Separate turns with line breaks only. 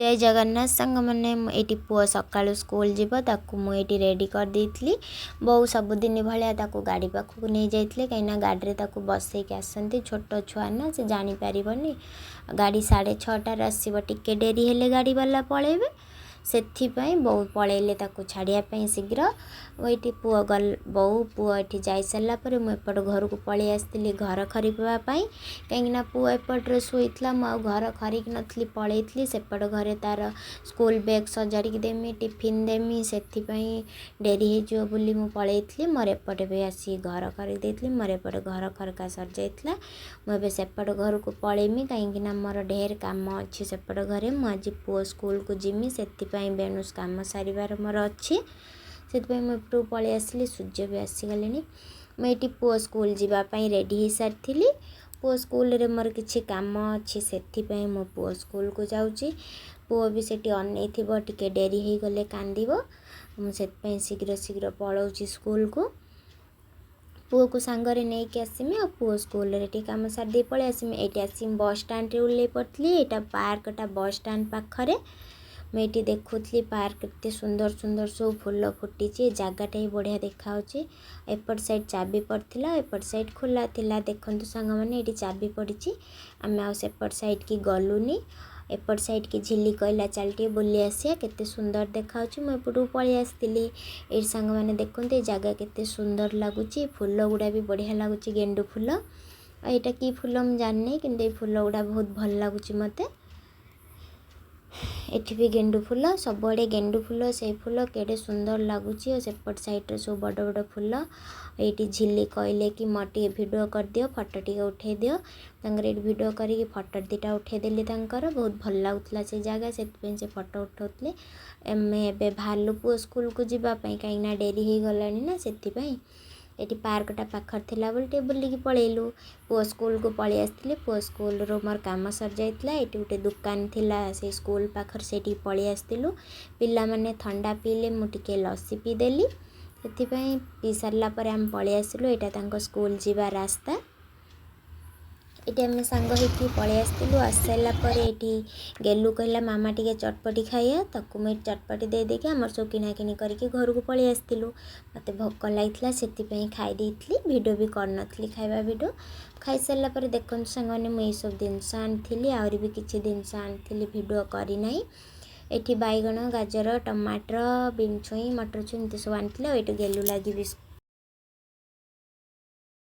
जय जगन्नाथ सांग मैंने ये पुआ सका स्कूल जीव ताकू मुझे रेडी कर देती बहु सबुदिन भाया गाड़ी पाखक नहीं जाते कहीं गाड़ी में बसैक आसती छोट छुआ ना से जापर गाड़ी 6:30 आसो टिके डेरी हेले गाड़ी वाला पलैबे से बहु पलैले छाड़ापी शीघ्र ये पुआ गल बहु पुआ ये जा सारापर मुपट घर को पलि आसती घर खरीपाई कहीं पुआ एपटे शोता मुझे घर खरिक नी पलैली सेपट घरे तार स्कूल बैग सजाड़ी देमी टिफिन देमी से डेरी हो बोली मु पलैली मोर एपटे भी आसी घर खरीदी मोर एपटे घर खरका सर जाता मुझे सेपट घर को पलैमी कहीं मोर ढेर कम अच्छी सेपट घरे मुझे पुआ स्कूल को जिमी से बेणुस कम सारिबार मोर अच्छी से मुझे पलि आसली सूर्य भी आसीगले मुझे पुआ स्कूल जीवाई रेडी हो सारी पुआ स्कूल रे मोर किछि काम अच्छी से मो पुआ स्कूल को जाऊँगी पुआ भी से अनै टिके डेरी हो गले कांदिबो मुझे शीघ्र शीघ्र पलाऊँगी स्कूल को पुआ को सांगरे नहीं कि आसमी आ पुआ स्कूल रे कम सारी पलि आसमी ये आसमी बस स्टाण्ड ओल्लै पड़ी यहाँ पार्कटा बस स्टाण्ड पाखरे मुझे देखुली पार्क केते सुंदर सुंदर सब फूल फुटी जगटा ही बढ़िया देखा एपट साइड चाबी पड़ता एपट साइड खोला थिला देखंतु सांग मैंने ये चाबी पड़ी आम आसेपट साइड की गलुनी एपट साइड की झिल्ली कहला चल टे बुली आसिया केते सुंदर देखा मुझे पलि आसती ये सांग मैंने देखते ये जगह केते सुंदर लगुच फूल गुड़ा भी बढ़िया लगुच गेंडू फूल यहाँ कि फूल मुझे जानी कि फूल गुड़ा बहुत भल लगुच मत एठी भी गेंडू फूल सबुआड़े गेंडू फूल से फूल केड़े सुंदर लगुच सेपट साइड सब बड़ बड़ फूल ये झिल्ली कहले कि मोटे भिडियो कर दियो फोटो टी उठे दियो भिडियो करके फोटो दीटा उठेदेली बहुत भल लगुला से जगह से फोटो उठाते एम ए बाहरलु पुआ स्कूल को जीवाई कहीं डेरी हो गला ना से ये पार्कटा पाखर थिला बोली बुलिकी पलैलु पुआ स्कूल को पलि आसती पुआ स्कूल रो मोर काम सर जाइला ये गोटे दुकान थिला से स्कूल पाखर से पलि आसलु पिला माने ठंडा पीले मुझे लस्सी पीदेली से पी सारापर आम पलि आसलु यहाँ स्कूल जीवा रास्ता ये आम सांग हो पलि आसलु आस सारापर ये गेलु कहला मामा टिके चटपटी खाइया ताकू मुझे चटपटी दे देके आमर सब किणाकिणी करके घर को पलि आसलु मत भोक लगी से खाई भिडियो भी करनी खाଇବା भिडियो खाई सारापर देखते सांग मैंने मुझे सब जिनस आनी आहरी भी किसी जिनस आनी भिडियो करना ये बैगण गाजर टमाटर बीन छुई मटर छुई एमती सब आनी ये गेलु लगी